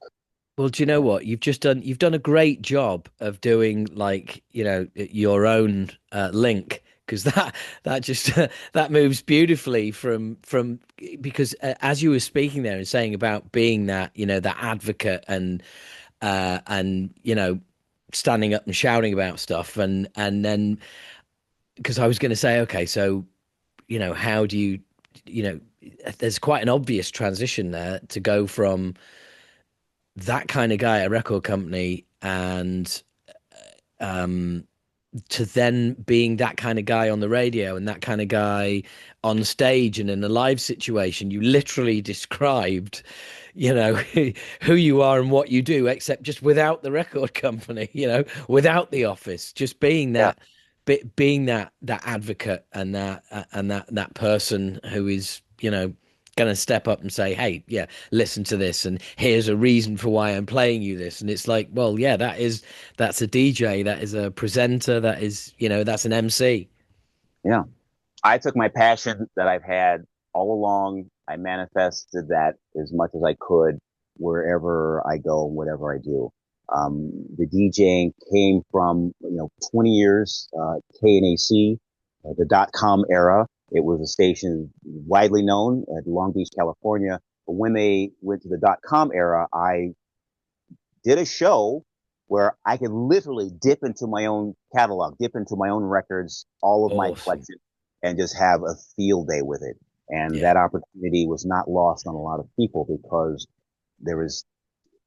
Well, do you know what? You've done a great job of doing like, your own link because that just that moves beautifully from because as you were speaking there and saying about being that, that advocate and standing up and shouting about stuff and then because I was going to say, okay, so how do you know, there's quite an obvious transition there to go from that kind of guy at a record company and to then being that kind of guy on the radio and that kind of guy on stage and in a live situation. You literally described, who you are and what you do, except just without the record company, without the office, just being Yeah, being that advocate and that person who is, going to step up and say, hey, yeah, listen to this. And here's a reason for why I'm playing you this. And it's like, well, yeah, that's a DJ, that is a presenter, that is, that's an MC. yeah. I took my passion that I've had all along. I manifested that as much as I could wherever I go, whatever I do. The DJing came from, 20 years, KNAC, the .com era. It was a station widely known at Long Beach, California. But when they went to the .com era, I did a show where I could literally dip into my own catalog, dip into my own records, all of my Awesome. collection, and just have a field day with it. And Yeah. that opportunity was not lost on a lot of people because there was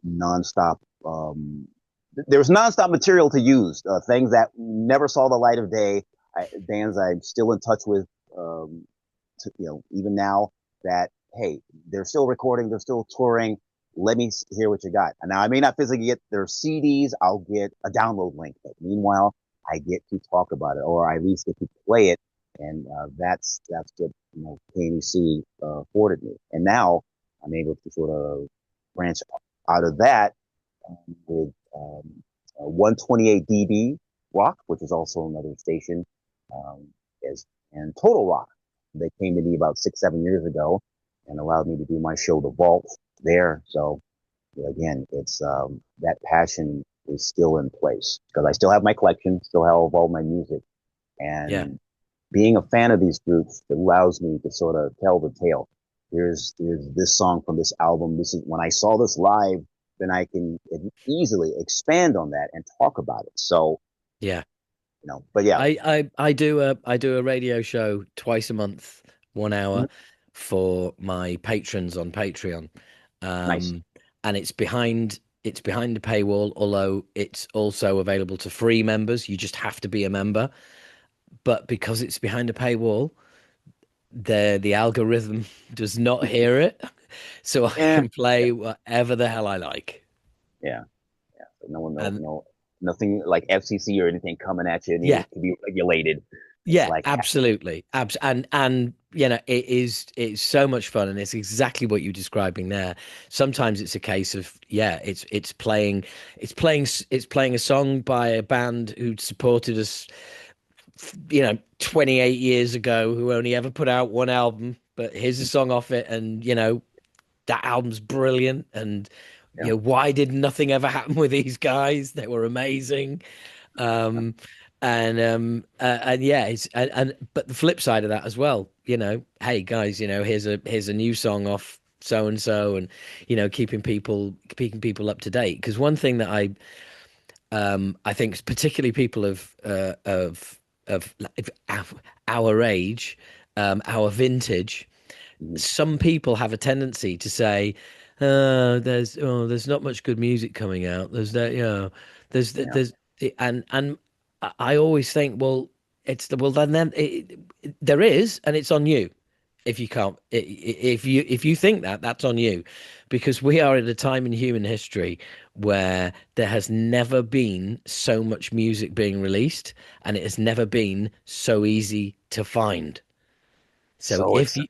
nonstop, um, there was nonstop material to use, things that never saw the light of day, bands I'm still in touch with, even now that, hey, they're still recording, they're still touring. Let me hear what you got. And now I may not physically get their CDs. I'll get a download link. But meanwhile, I get to talk about it, or I at least get to play it. And that's what KNC afforded me. And now I'm able to sort of branch out of that with 128 dB Rock, which is also another station, um, as and Total Rock. They came to me about 6, 7 years ago and allowed me to do my show, The Vault, there. So again, it's that passion is still in place because I still have my collection, still have all my music, Yeah. and being a fan of these groups allows me to sort of tell the tale. Here's this song from this album. This is when I saw this live. Then I can easily expand on that and talk about it. So, Yeah. but yeah, I do a radio show twice a month, 1 hour for my patrons on Patreon. nice. Um, and it's behind the paywall, although it's also available to free members. You just have to be a member. But because it's behind a paywall, the algorithm does not hear it. So I Yeah, can play whatever the hell I like. yeah. No one, And no, nothing like FCC or anything coming at you yeah, needs to be regulated. It's yeah, like, absolutely. And it's so much fun and it's exactly what you're describing there. Sometimes it's a case of yeah, it's playing a song by a band who supported us 28 years ago who only ever put out one album, but here's a song off it and that album's brilliant and yeah, why did nothing ever happen with these guys? They were amazing. Um, and yeah, and but the flip side of that as well, hey guys, here's a new song off so and so, and keeping people up to date. Because one thing that I think particularly people of our age, our vintage, mhm, some people have a tendency to say, there's not much good music coming out. There's that, yeah. there's and I always think, well, it's the well then there is, and it's on you if you can't if you think that that's on you, because we are at a time in human history where there has never been so much music being released, and it has never been so easy to find. So So if it's you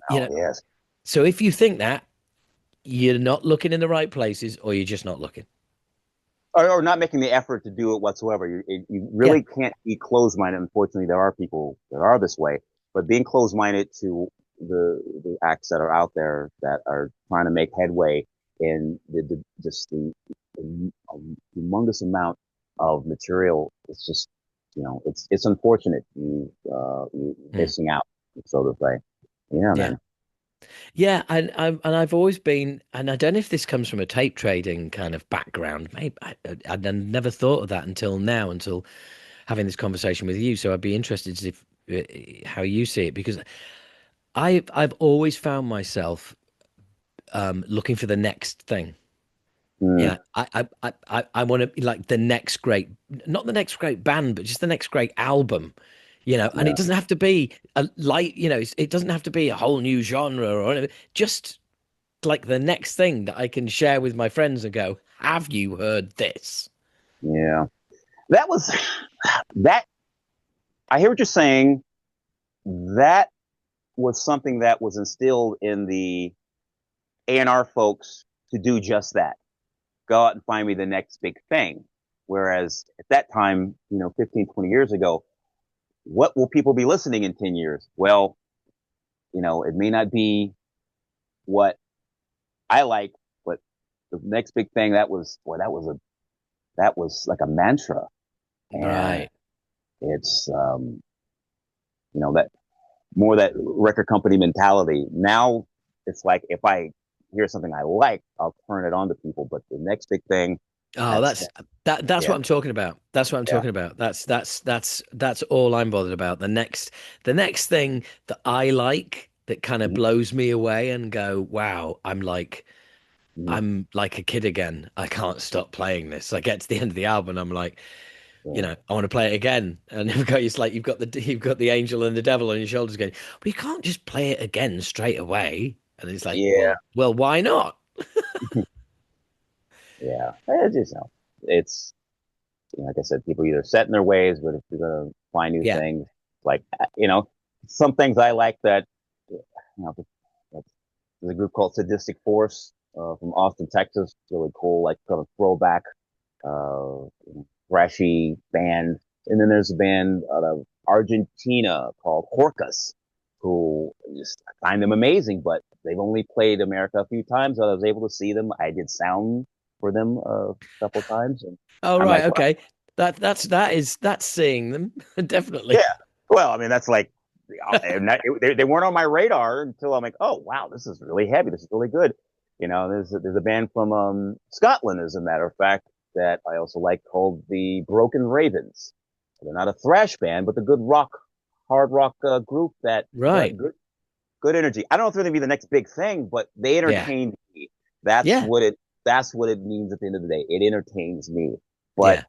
you now, know yes. So if you think that, you're not looking in the right places, or you're just not looking. Or not making the effort to do it whatsoever. You Yeah, really can't be closed-minded. Unfortunately, there are people that are this way, but being closed-minded to the acts that are out there that are trying to make headway in the humongous amount of material. It's just, it's unfortunate you mm, missing out, so to say. Yeah, yeah, man. yeah. And I've always been, and I don't know if this comes from a tape trading kind of background. Maybe I'd never thought of that until now, until having this conversation with you. So I'd be interested to see how you see it, because I've always found myself looking for the next thing. Mm, Yeah, I want to be like the next great, not the next great band, but just the next great album, and it yeah, doesn't have to be a light, it doesn't have to be a whole new genre or anything, just like the next thing that I can share with my friends and go, have you heard this? yeah. That was that. I hear what you're saying. That was something that was instilled in the A&R folks to do just that. Go out and find me the next big thing. Whereas at that time, 15, 20 years ago, what will people be listening in 10 years? Well, it may not be what I like, but the next big thing that was, boy, that was like a mantra. And Right. it's, that more that record company mentality. Now it's like if I hear something I like, I'll turn it on to people. But the next big thing, Oh, that's that's yeah, what I'm talking about. That's what I'm yeah, talking about. That's all I'm bothered about. The next thing that I like that kind of mhm, blows me away and go, wow, mhm, I'm like a kid again. I can't stop playing this. I get to the end of the album and I'm like, yeah, I want to play it again. And it's like you've got the angel and the devil on your shoulders going, but you can't just play it again straight away. And it's like, yeah, well, why not? yeah. It's just, it's like I said, people either set in their ways, but if you're gonna find new Yeah. things, like some things I like that, there's a group called Sadistic Force from Austin, Texas. Really cool, like kind of throwback uh, thrashy band. And then there's a band out of Argentina called Horcus, who just I find them amazing, but they've only played America a few times. So I was able to see them. I did sound for them a couple of times, and Oh, I'm right. like, wow, Okay. That's seeing them. yeah. Definitely. Well, I mean, that's like, and they weren't on my radar until I'm like, oh wow, this is really heavy. This is really good. There's a band from Scotland, as a matter of fact, that I also like called the Broken Ravens. They're not a thrash band, but the good hard rock group that Right. good energy. I don't know if they're gonna be the next big thing, but they Yeah. entertain me. That's Yeah. what it that's what it means at the end of the day. It entertains me. But Yeah.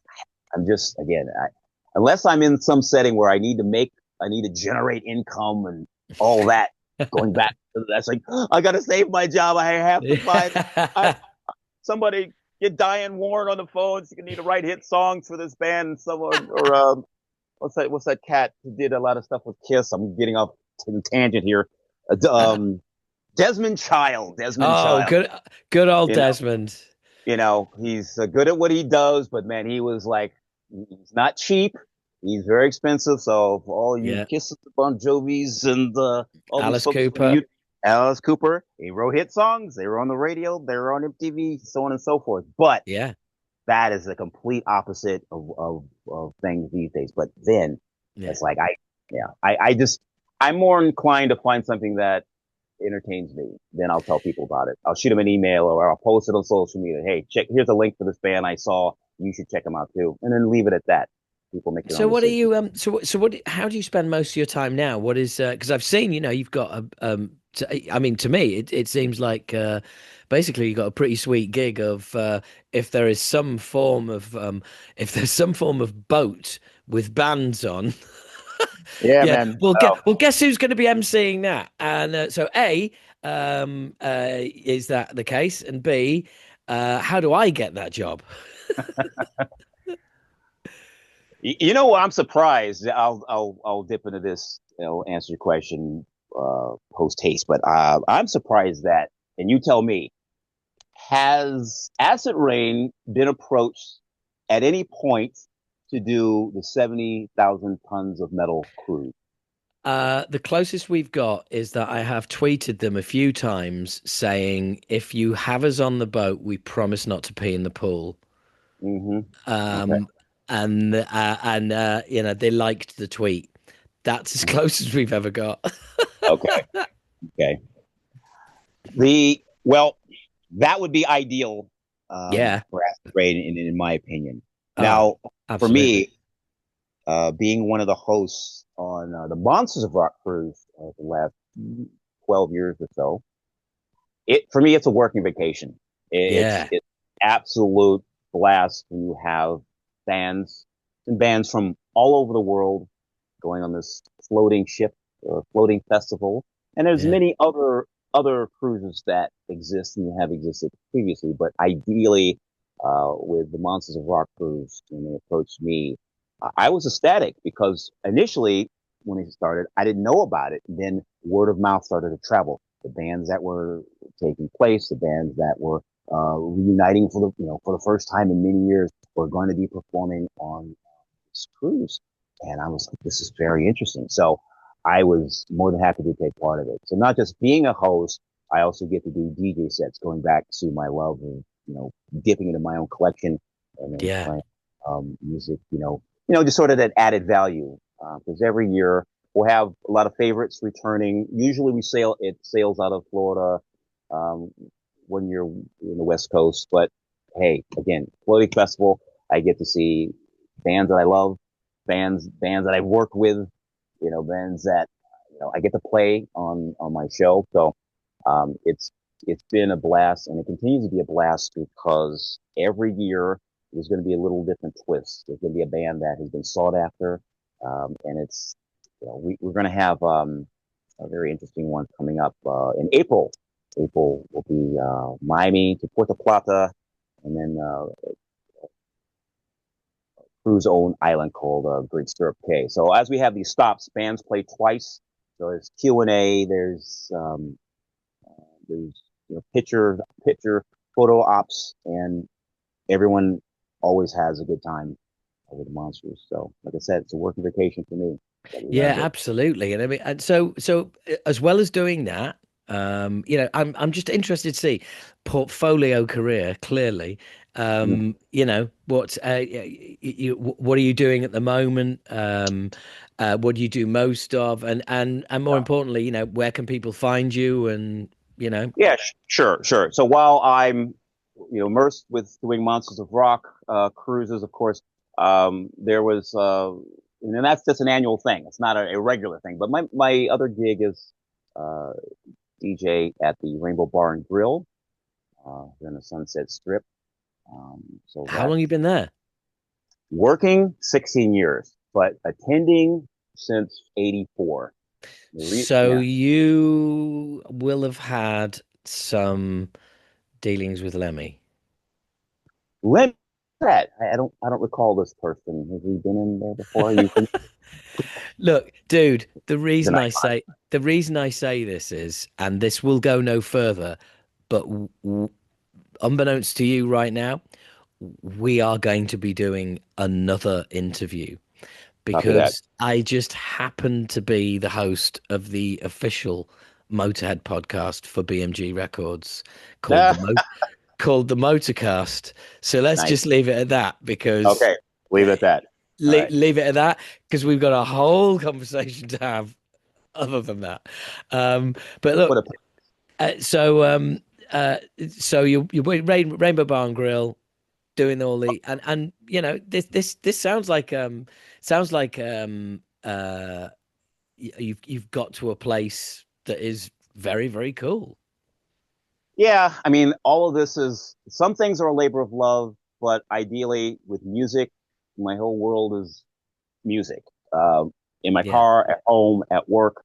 I'm just again, unless I'm in some setting where I need to generate income and all that. Going back to that's like I gotta save my job. I have to find I, somebody get Diane Warren on the phone. She's gonna need to write hit songs for this band. Someone or what's that cat who did a lot of stuff with Kiss? I'm getting off to the tangent here. Desmond Child. Desmond Oh, Child. good old You know, Desmond. he's good at what he does, but man, he was like, he's not cheap. He's very expensive. So for all you Yeah. Kisses, Bon Jovis, and all these Alice folks from Cooper. Alice Cooper, he wrote hit songs. They were on the radio. They were on MTV, so on and so forth. But Yeah. that is the complete opposite of things these days. But then Yeah. it's like yeah, I'm more inclined to find something that entertains me, then I'll tell people about it. I'll shoot them an email or I'll post it on social media. Hey, here's a link for this band I saw. You should check them out too. And then leave it at that. People make their So own what are decisions. you so what how do you spend most of your time now? What is because I've seen, you've got I mean, to me it seems like basically you got a pretty sweet gig of if there is some form of if there's some form of boat with bands on. Yeah, Yeah, man. guess who's going to be emceeing that? And so A, is that the case? And B, how do I get that job? You know what? I'm surprised. I'll dip into this. Answer your question. post haste. But I'm surprised that, and you tell me, has Acid Rain been approached at any point to do the 70,000 tons of metal cruise? The closest we've got is that I have tweeted them a few times saying, if you have us on the boat, we promise not to pee in the pool. Mm-hmm. Okay. Um, and you know, they liked the tweet. That's as close as we've ever got. Okay. Okay. Well, that would be ideal Yeah. for Acid Rain, in my opinion. Oh, Now, for absolutely. me, being one of the hosts on the Monsters of Rock cruise the last 12 years or so, for me, it's a working vacation. Yeah. It's absolute blast when you have fans and bands from all over the world going on this floating ship or floating festival. And there's Yeah. many other cruises that exist and have existed previously, but ideally, with the Monsters of Rock cruise, when they approached me, I was ecstatic because initially, when they started, I didn't know about it. And then word of mouth started to travel. The bands that were taking place, the bands that were reuniting for the first time in many years, were going to be performing on this cruise. And I was like, this is very interesting. So I was more than happy to take part of it. So not just being a host, I also get to do DJ sets, going back to my love of, dipping into my own collection and then Yeah. playing music, just sort of that added value. Because every year we'll have a lot of favorites returning. Usually it sails out of Florida, um, when you're in the West Coast. But hey, again, floating festival, I get to see bands that I love, bands that I've worked with, bands that I get to play on my show. So it's been a blast, and it continues to be a blast because every year there's going to be a little different twist. There's going to be a band that has been sought after, and it's we're going to have a very interesting one coming up in April. April will be Miami to Puerto Plata, and then Crew's own island called Great Stirrup Cay. So as we have these stops, bands play twice. So there's Q&A, there's picture photo ops, and everyone always has a good time with the monsters. So like I said, it's a working vacation for me. But we Yeah, learned it. absolutely. And I mean, and so as well as doing that, I'm just interested to see portfolio career clearly. Mm. What are you doing at the moment? What do you do most of? And more importantly, where can people find you? And Yeah, sure. So while I'm, immersed with doing Monsters of Rock cruises, of course, there was, and that's just an annual thing. It's not a regular thing. But my other gig is uh, DJ at the Rainbow Bar and Grill here in the Sunset Strip. So how long you that's been there? working 16 years, but attending since '84. So Yeah. you will have had some dealings with Lemmy. Len, I don't recall this person. Has he been in there before? Look, dude, He's an icon. the reason I say this is, and this will go no further, but unbeknownst to you right now, we are going to be doing another interview Copy that. because I just happen to be the host of the official Motorhead podcast for BMG Records called called the Motorcast. So let's Nice. just leave it at that because Okay. Leave it at that. All right. leave it at that because we've got a whole conversation to have other than that. But What look, a uh, so um, uh, so you Rainbow Bar and Grill doing all the and this sounds like you've got to a place that is very very cool. Yeah. I mean, all of this is some things are a labor of love, but ideally with music, my whole world is music. In my Yeah. car, at home, at work,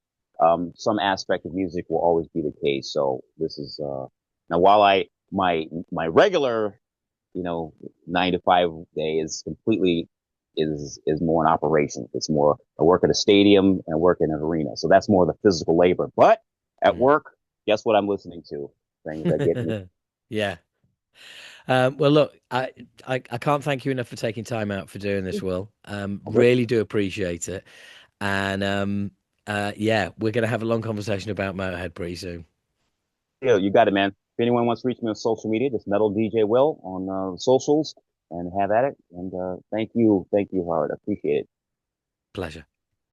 some aspect of music will always be the case. So this is now while my regular 9 to 5 day is completely is more in operations. It's more I work at a stadium and I work in an arena. So that's more the physical labor. But at Mm. work, guess what I'm listening to? Things that get me. Yeah. Well, look, I can't thank you enough for taking time out for doing this, Will. Really do appreciate it. And yeah, we're going to have a long conversation about Motorhead pretty soon. Yeah, you got it, man. If anyone wants to reach me on social media, just Metal DJ Will on socials and have at it. And thank you, Howard. I appreciate it. Pleasure.